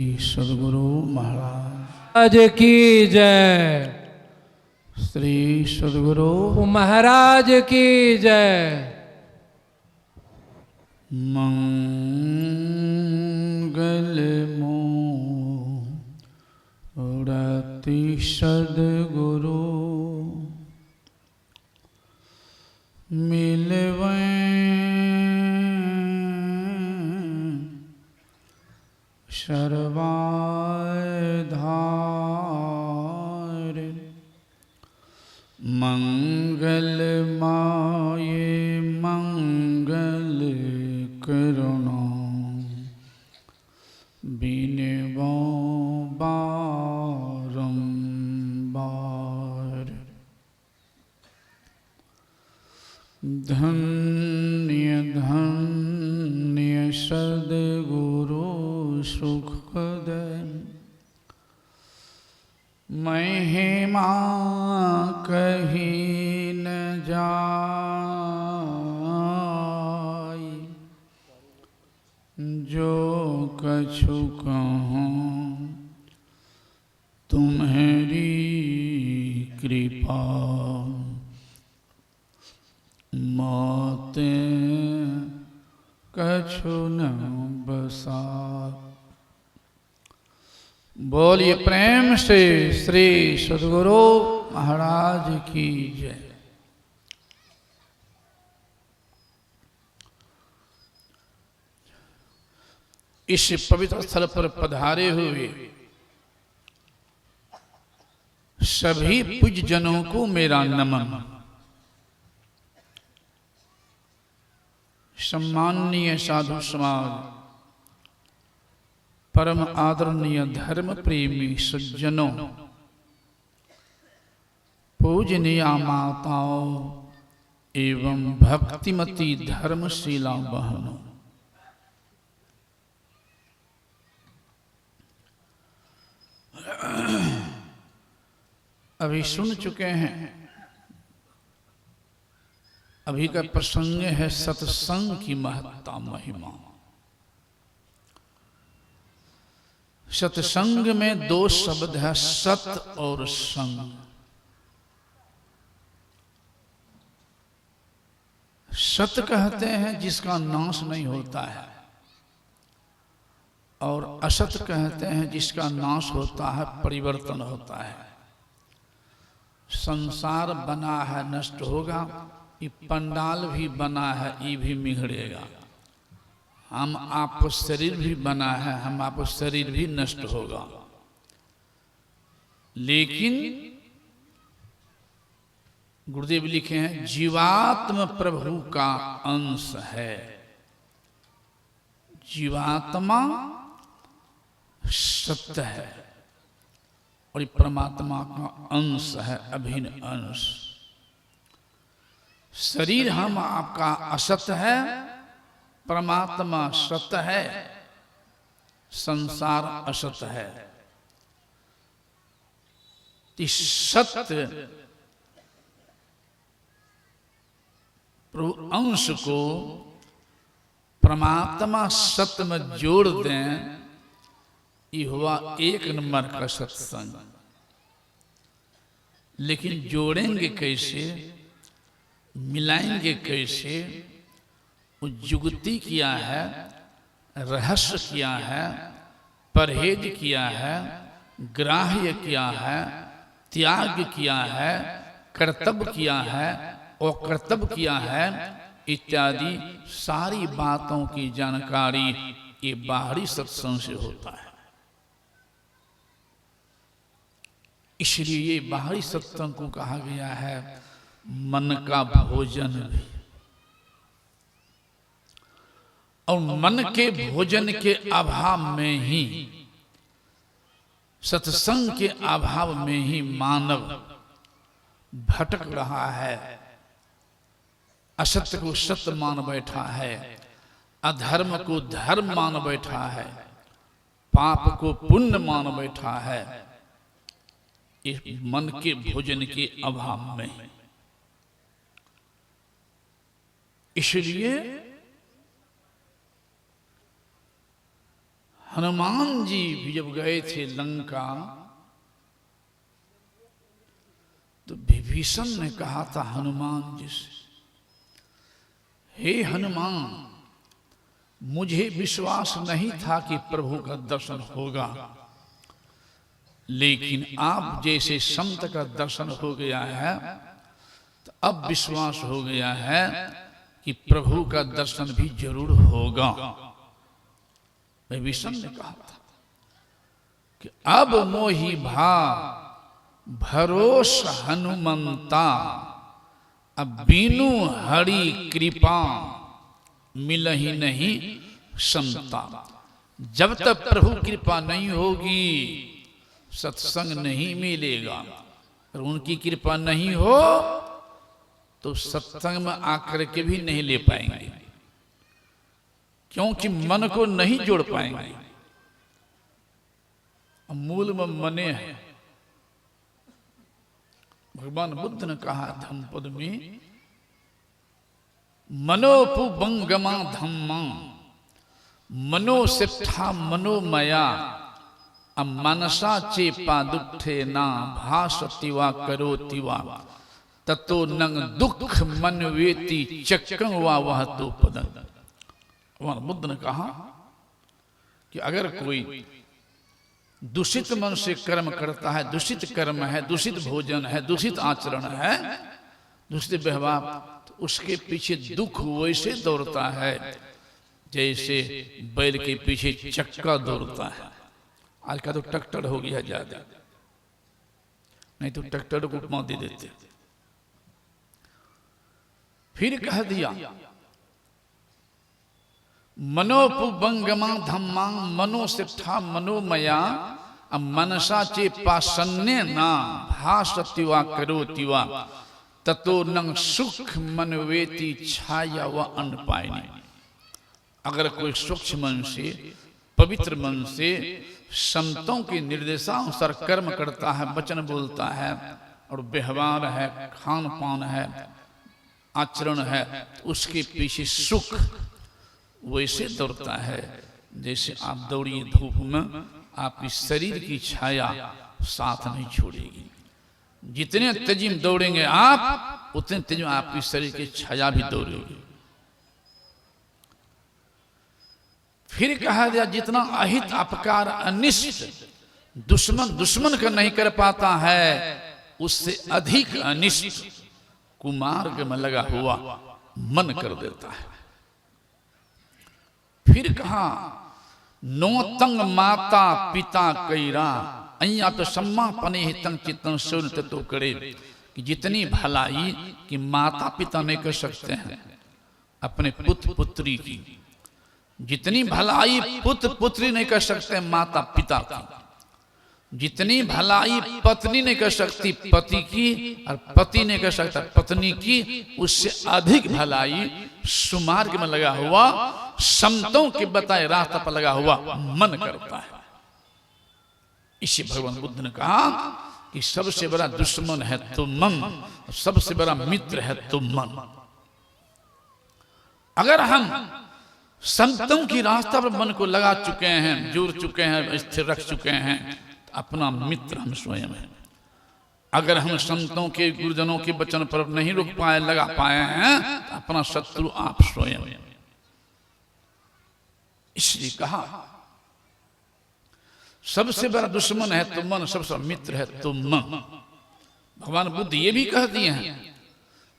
सदगुरु महाराज की जय। श्री सदगुरु महाराज की जय। मंगल मूर्ति सदगुरु मिलवैं सर्वाधार मंगल माये मंगल करुणा बिनवो बारंबार। धन्य धन्य सद्गुरु सुखद महिमा कही न जाय। जो कछु कहूँ तुम्हारी कृपा मोते कछु न बसा। बोलिए प्रेम से श्री सद्गुरु महाराज की जय। इस पवित्र स्थल पर पधारे हुए सभी पूज्य जनों को मेरा नमन। सम्माननीय साधु समाज, परम आदरणीय धर्म प्रेमी सज्जनों, पूजनीय माताओं एवं भक्तिमती धर्मशीला बहनों, अभी सुन चुके हैं। अभी का प्रसंग है सत्संग की महत्ता महिमा। सत्संग में दो शब्द है, सत और संग। सत कहते हैं जिसका नाश नहीं होता है, और असत कहते हैं जिसका नाश होता है, परिवर्तन होता है। संसार बना है नष्ट होगा, ये पंडाल भी बना है ये भी बिगड़ेगा। हम आप शरीर भी बना है, हम आप शरीर भी नष्ट होगा। लेकिन गुरुदेव लिखे हैं जीवात्म प्रभु का अंश है। जीवात्मा सत्य है और परमात्मा का अंश है, अभिन्न अंश। शरीर हम आपका असत है, परमात्मा सत्य है, संसार असत है। इस सत्य अंश को परमात्मा सत्य में जोड़ दें, ये हुआ एक नंबर का सत्संग। लेकिन जोड़ेंगे कैसे, मिलाएंगे कैसे? वो जुगती किया है, रहस्य किया है, परहेज किया है, ग्राह्य किया है, त्याग किया है, कर्तव्य किया है, अकर्तव्य किया है, इत्यादि सारी बातों की जानकारी ये बाहरी सत्संग से होता है। इसलिए ये बाहरी सत्संग को कहा गया है मन का भोजन भी। और मन के भोजन के अभाव में ही, सत्संग के अभाव में ही मानव भटक रहा है, असत्य को सत्य मान बैठा है, अधर्म को धर्म मान बैठा है, पाप को पुण्य मान बैठा है, इस मन के भोजन के अभाव में। इसलिए हनुमान जी भी जब गए थे लंका तो विभीषण ने कहा था हनुमान जी से, हे हनुमान, मुझे विश्वास नहीं था कि प्रभु का दर्शन होगा, लेकिन आप जैसे संत का दर्शन हो गया है तो अब विश्वास हो गया है कि प्रभु का दर्शन भी जरूर होगा। विभीषण ने कहा था कि अब मोहि भा भरोस हनुमंता, अब बीनु हरि कृपा मिलहि नहीं संता। जब तक प्रभु कृपा नहीं होगी सत्संग नहीं मिलेगा, और उनकी कृपा नहीं हो तो सत्संग में आकर के भी नहीं ले पाएंगे, क्योंकि मन को नहीं जोड़ पाएंगे। मूल में मने है। भगवान बुद्ध ने कहा धम्मपद में, मनोपुबंगमा धम्मा मनोसिष्ठा मनोमया मनसा चेपा दुखे ना भासतिवा करोतिवा ततो नंग दुख मन वेति चक्रं वा वह तो पदन। भगवान बुद्ध ने कहा कि अगर कोई दूषित मन से कर्म करता है, दूषित कर्म है, दूषित भोजन है, दूषित आचरण है, दूषित व्यवहार, तो उसके पीछे दुख वैसे दौड़ता है जैसे बैल के पीछे चक्का दौड़ता है। आज का तो ट्रैक्टर हो गया ज्यादा, नहीं तो ट्रैक्टर को उपमा दे देते। फिर कह दिया मनोपुबंगमा धम्मा मनोसिष्ठा मनोमया मनसा चे पासन्ने ना भासतिवा करोतिवा ततो नंग सुख मनवेति छाया व अनपायनी। अगर कोई सूक्ष्म मन से, पवित्र मन से संतों के निर्देशानुसार कर्म करता है, वचन बोलता है और व्यवहार है, खान पान है, आचरण है, तो उसके पीछे सुख वैसे दौड़ता है जैसे आप दौड़िए धूप में, आपकी शरीर की छाया साथ नहीं छोड़ेगी। जितने तेजी में दौड़ेंगे आप, उतने तेजी में आपकी शरीर की छाया भी दौड़ेगी। फिर कहा गया जितना अहित अपकार अनिष्ट दुश्मन का नहीं कर पाता है, उससे अधिक अनिष्ट कुमार्ग में लगा हुआ मन कर देता है। फिर कहा नोतंग माता पिता कैरा, अय्या तो सम्मा पने हितं चित्तं सुनत तो करे, कि जितनी भलाई कि माता पिता नहीं कर सकते हैं अपने पुत्र पुत्री की, जितनी भलाई पुत्र पुत्री नहीं कर सकते माता पिता की, जितनी भलाई पत्नी नहीं कर सकती पति की, और पति नहीं कर सकता पत्नी की, उससे अधिक भलाई सुमार्ग में लगा हुआ संतों के बताए रास्ता पर लगा हुआ मन करता है। इसी भगवान बुद्ध ने कहा कि सबसे बड़ा दुश्मन है तो मन, सबसे बड़ा मित्र है तो मन। अगर हम संतों की रास्ता पर मन को लगा चुके हैं, जोड़ चुके हैं, स्थिर रख चुके हैं, तो अपना मित्र हम स्वयं हैं। अगर हम संतों के गुरुजनों के वचन पर नहीं रुक पाए, लगा पाए हैं, तो अपना शत्रु आप स्वयं हैं। इसलिए कहा सबसे बड़ा दुश्मन है तो मन, सबसे मित्र है तो मन। भगवान बुद्ध ये भी कह दिए हैं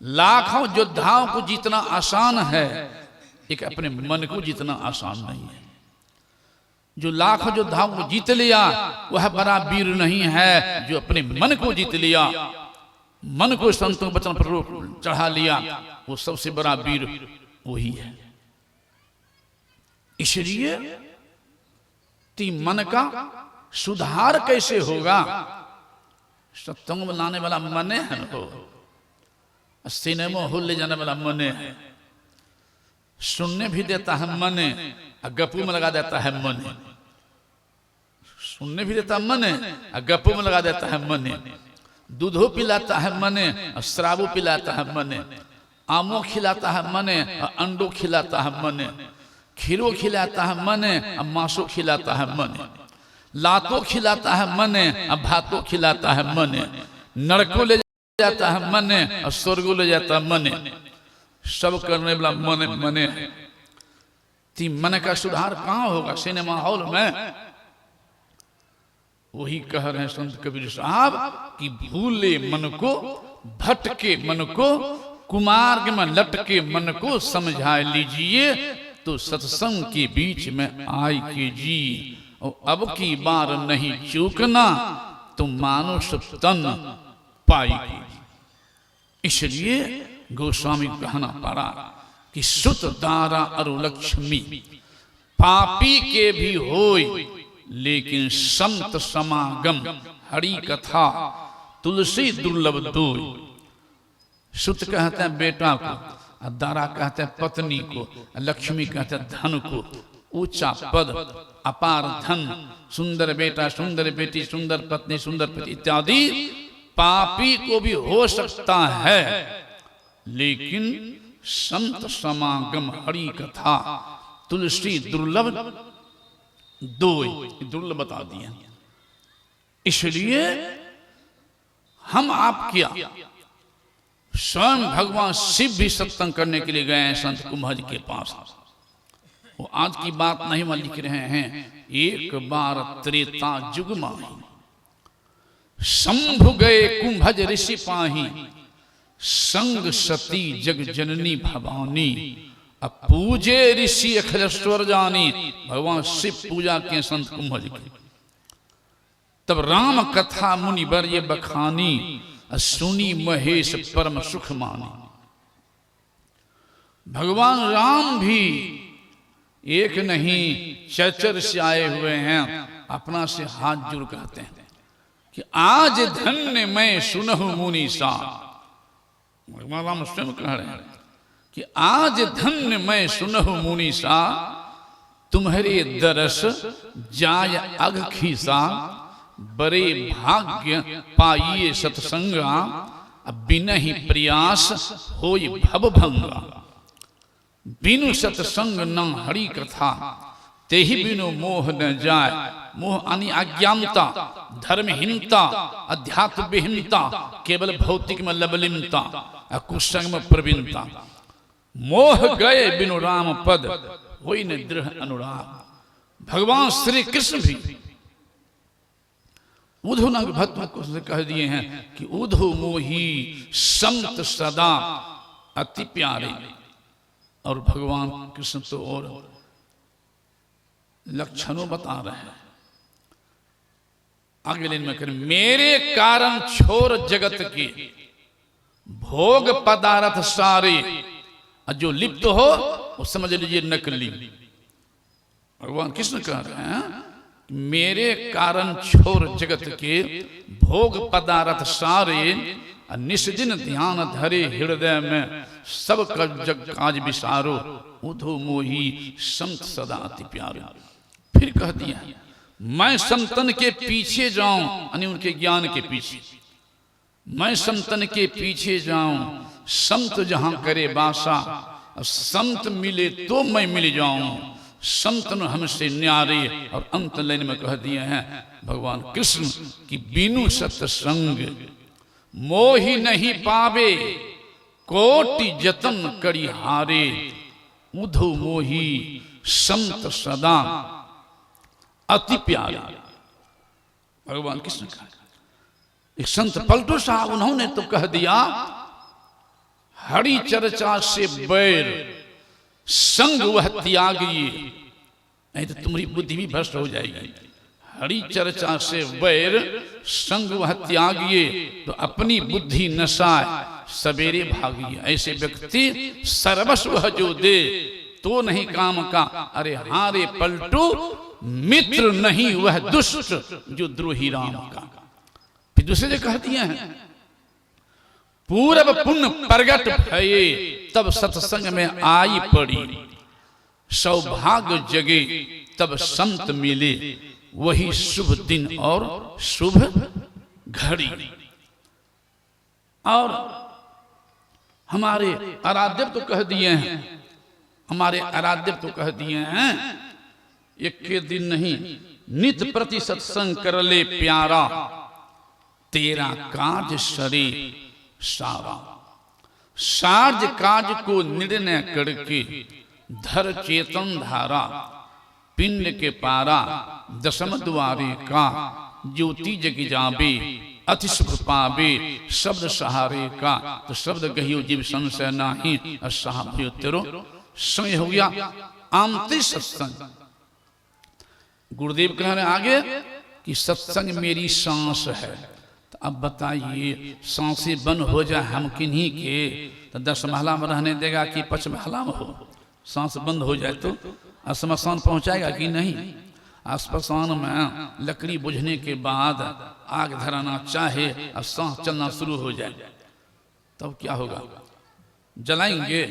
लाखों योद्धाओं को जीतना आसान है, एक अपने मन को जीतना आसान नहीं है। जो लाखों योद्धाओं को जीत लिया वह बड़ा वीर नहीं है, जो अपने मन को जीत लिया, मन को संतों के वचन पर चढ़ा लिया, वो सबसे बड़ा वीर वही है। इसलिए मन का सुधार कैसे होगा? सत्संग में लाने वाला मन है हो, सिनेमा हॉल ले जाने वाला मन है, सुनने भी देता है मन, गप्पू में लगा देता है मन, सुनने भी देता मन, गप्पू में लगा देता है मन, दूधो पिलाता है मन, शराबो पिलाता है मन, आमो खिलाता है मन, अंडो खिलाता है मन, खीरो खिलाता है मने, अब मांसो खिलाता है मने, लातो खिलाता है मने, अब भातो खिलाता है मने, नरको ले जाता है मने और स्वर्गो ले जाता है मने, सब करने वाला मने मने है। ती मन का सुधार कहाँ होगा? सिनेमा हॉल में। वही कह रहे हैं संत कबीर साहब कि भूले मन को, भटके मन को, कुमार्ग में लटके मन को समझा लीजिए, तो सत्संग के बीच में आय कीजिए, और अब की बार नहीं चूकना, तो मानुष तन पाएगी। इसलिए गोस्वामी कहना पड़ा कि सुत दारा अरु लक्ष्मी, पापी के भी होय, लेकिन संत समागम हरि कथा तुलसी दुर्लभ दोय। सुत कहते हैं बेटा को, दारा कहते हैं पत्नी को, लक्ष्मी कहते हैं धन को। ऊंचा पद, अपार धन, सुंदर बेटा, सुंदर बेटी, सुंदर पत्नी, सुंदर पति इत्यादि पापी को भी हो सकता है, लेकिन संत समागम हरि कथा तुलसी दुर्लभ दोय, दुर्लभ बता दिया। इसलिए हम आप क्या, स्वयं भगवान शिव भी सत्संग करने के लिए गए हैं संत कुंभज के पास। वो आज की बात नहीं मैं लिख रहे हैं। एक बार त्रेता युग माही, शंभु गए कुंभज ऋषि पाही, संग सती जग जननी भवानी, अब पूजे ऋषि अखिलेश्वर जानी। भगवान शिव पूजा के संत कुंभज की। तब राम कथा मुनि बर ये बखानी, सुनी महेश परम सुख मानी। भगवान राम भी एक नहीं चचर से आए हुए हैं, अपना से हाथ जोड़ कहते हैं कि आज धन्य मैं सुनहु मुनि सा। भगवान राम स्वयं कह रहे हैं कि आज धन्य मैं सुनहु मुनि सा, तुम्हारे दरस जाय अघ खीसा, बड़े भाग्य पाइए सत्संगा, बिनहि प्रयास होय भव भंगा। बिनु सत्संग न हरि कथा, तेहि बिनु मोह न जाय। मोह यानी अज्ञानता, धर्महीनता, अध्यात्म विहीनता, केवल भौतिक में लबलिमता, कुसंग में प्रवीणता। मोह गए बिनु राम पद, होई न दृढ़ अनुराग। भगवान श्री कृष्ण भी उद्धव नाग भक्त को कह दिए हैं कि उद्धव मोही संत सदा अति प्यारे। और भगवान कृष्ण तो और लक्षणों बता रहे हैं। आगे लाइन में करें, मेरे कारण छोर जगत के, भोग पदार्थ सारे, जो लिप्त हो वो समझ लीजिए नकली। भगवान कृष्ण कह रहे हैं मेरे कारण छोर जगत के, भोग पदार्थ सारे, निष्दिन ध्यान धरे हृदय में, सब जग काज विसारो, उधो मोही संत सदा अति प्यारो। फिर कह दिया मैं संतन के पीछे जाऊं, यानी उनके ज्ञान के पीछे। मैं संतन के पीछे जाऊं, संत जहां करे बासा, संत मिले तो मैं मिल जाऊं, संतन हमसे न्यारे। और अंत लाइन में कह दिए हैं भगवान कृष्ण कि बिनु सत्संग मोहि नहीं पावे, कोटि जतन करी हारे, उधो मोही संत सदा अति प्यारे। भगवान कृष्ण का एक संत पलटू साहब, उन्होंने तो कह दिया हरि चर्चा से बैर, संग वह त्यागिए, नहीं तो तुम्हारी बुद्धि भी भ्रष्ट हो जाएगी। हरि चर्चा से बैर, संग वह त्यागिए, तो अपनी बुद्धि नसाए, सवेरे भागिए। ऐसे व्यक्ति सर्वस्व जो दे तो नहीं काम का। अरे हारे पलटू, मित्र नहीं वह दुष्ट, जो द्रोही राम का। फिर दूसरे कह दिए हैं पूरब पुण्य प्रगट भये, तब सत्संग में आई पड़ी, सौभाग्य जगे तब संत मिले, वही शुभ दिन और शुभ घड़ी। और हमारे आराध्य तो कह दिए हैं, हमारे आराध्य तो कह दिए हैं, एक के दिन नहीं नित प्रति सत्संग कर ले प्यारा, तेरा काज सरे सारा। साज काज को निर्णय करके धर चेतन धारा, पिंड के पारा दशम द्वारे का, ज्योति जग जाबे अति सुख पावे, शब्द सहारे का। तो शब्द कहियो जीव संशय नाही, असहाभ्यो तेरो संग हो गया आमते सत्संग। गुरुदेव कह रहे आगे कि सत्संग मेरी सांस है। तो अब बताइए सांसें बंद हो जाए हम किन्हीं के, तो 10 महला में रहने देगा कि 5 महला में हो? सांस बंद हो जाए तो श्मशान पहुंचाएगा कि नहीं? श्मशान में लकड़ी बुझने के बाद आग धराना चाहे और सांस चलना शुरू हो जाए तब क्या होगा? जलाएंगे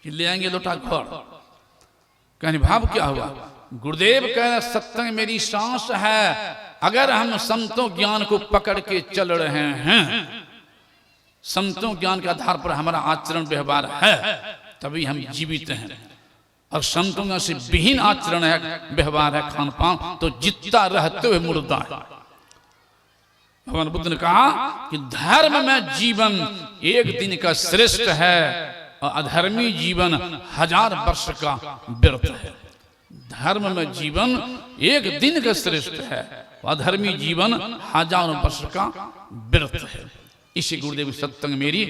कि ले आएंगे लोटा घर? कहने भाव क्या हुआ? गुरुदेव कह रहे सत्संग मेरी सांस है। अगर हम संतों ज्ञान को पकड़ के चल रहे हैं, संतों ज्ञान के आधार पर हमारा आचरण व्यवहार है, तभी हम जीवित हैं। और संतों से विहीन आचरण है, व्यवहार है, खान पान, तो जितना रहते हुए मुर्दा है। भगवान बुद्ध ने कहा कि धर्म में जीवन एक दिन का श्रेष्ठ है और अधर्मी जीवन 1000 वर्ष का व्यर्थ है। धर्म में जीवन एक दिन का श्रेष्ठ है, अधर्मी जीवन 1000 वर्ष का व्यर्थ है। इसी गुरुदेव सत्संग मेरी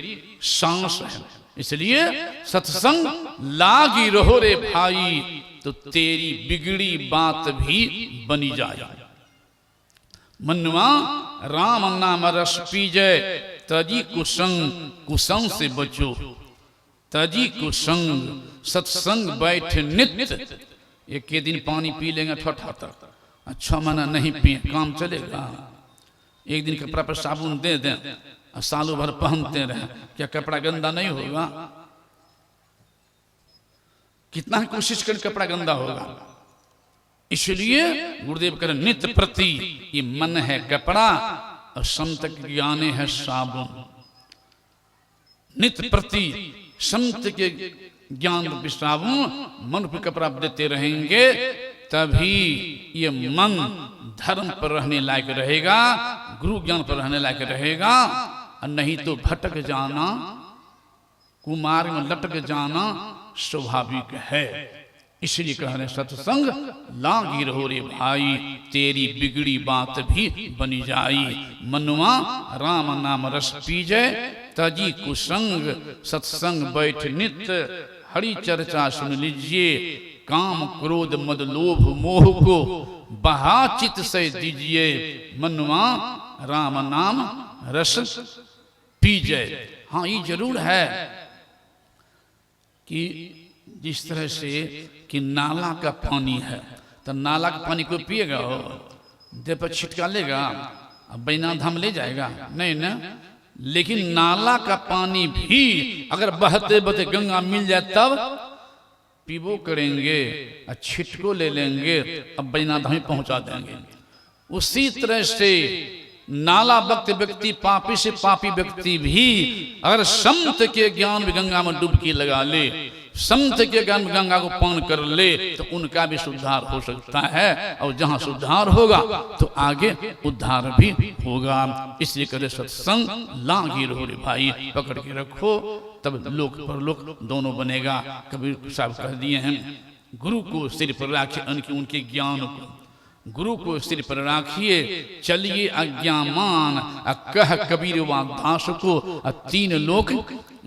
सांस है। इसलिए सत्संग लागी रहो रे भाई, तो तेरी बिगड़ी बात भी बनी जाए। मनवा राम नाम रस पीजय, तजी कुसंग कुसंग से बचो। तजी कुसंग सत्संग बैठ नित्य। एक के दिन पानी पी लेंगे ठोठा तक, अच्छा मना नहीं पिए काम चलेगा? एक दिन कपड़ा पर साबुन दे दें और सालों भर पहनते रहे, क्या कपड़ा गंदा नहीं होगा? कितना कोशिश कर कपड़ा गंदा होगा। इसलिए गुरुदेव कह रहे नित्य प्रति, ये मन है कपड़ा और संत ज्ञान है साबुन। नित्य प्रति संत के ज्ञान रूपी साबुन मन पे कपड़ा देते रहेंगे, तभी ये मन धर्म पर रहने लायक रहेगा, गुरु ज्ञान पर रहने लायक रहेगा। और नहीं तो भटक जाना, कुमार में लटक जाना स्वाभाविक है। इसलिए कह रहे सत्संग लागी रहो रे भाई, तेरी बिगड़ी बात भी बनी जाई। मनवा राम नाम रस पीजय, तजी कुसंग सत्संग बैठ नित्य। हरि चर्चा सुन लीजिए, काम क्रोध मद लोभ मोह को बहा चित से दीजिए। मनवा राम नाम रस पीजय। हाँ ये जरूर है कि जिस तरह से कि नाला का पानी है, तो नाला का पानी को पिएगा, देह पर छिटका लेगा, अब बैना धाम ले जाएगा? नहीं ना। लेकिन नाला का पानी भी अगर बहते बहते गंगा मिल जाए तब पीबो करेंगे और छिटको ले लेंगे, अब बैना धाम पहुंचा देंगे। उसी तरह से नाला व्यक्ति पापी से पापी व्यक्ति भी अगर संत के ज्ञान में गंगा में डुबकी लगा ले, संत के ज्ञान में गंगा को पान कर ले, तो उनका भी सुधार हो सकता है। और जहां सुधार होगा तो आगे उद्धार भी होगा। इसलिए करे सत्संग लागी रहो रे भाई, पकड़ के रखो, तब लोक पर लोक दोनों बनेगा। कबीर साहब कह दिए हैं, गुरु को सिर पर रखिए उनके ज्ञान को, गुरु को सिर पर राखिए, चलिए अज्ञामान। कह कबीर दास को 3 लोक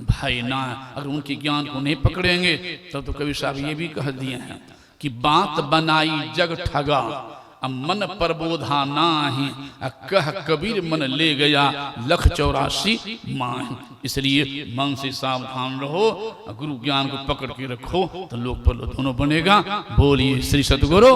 भाई ना। अगर उनके ज्ञान को नहीं पकड़ेंगे तब तो कबीर साहब ये भी कह दिए हैं कि बात बनाई जग ठगा, अब मन प्रबोधा नाही। कह कबीर मन ले गया 184 माह। इसलिए मन से सावधान रहो, गुरु ज्ञान को पकड़ के रखो, तो लोक पर दोनों बनेगा। बोलिए श्री सतगुरु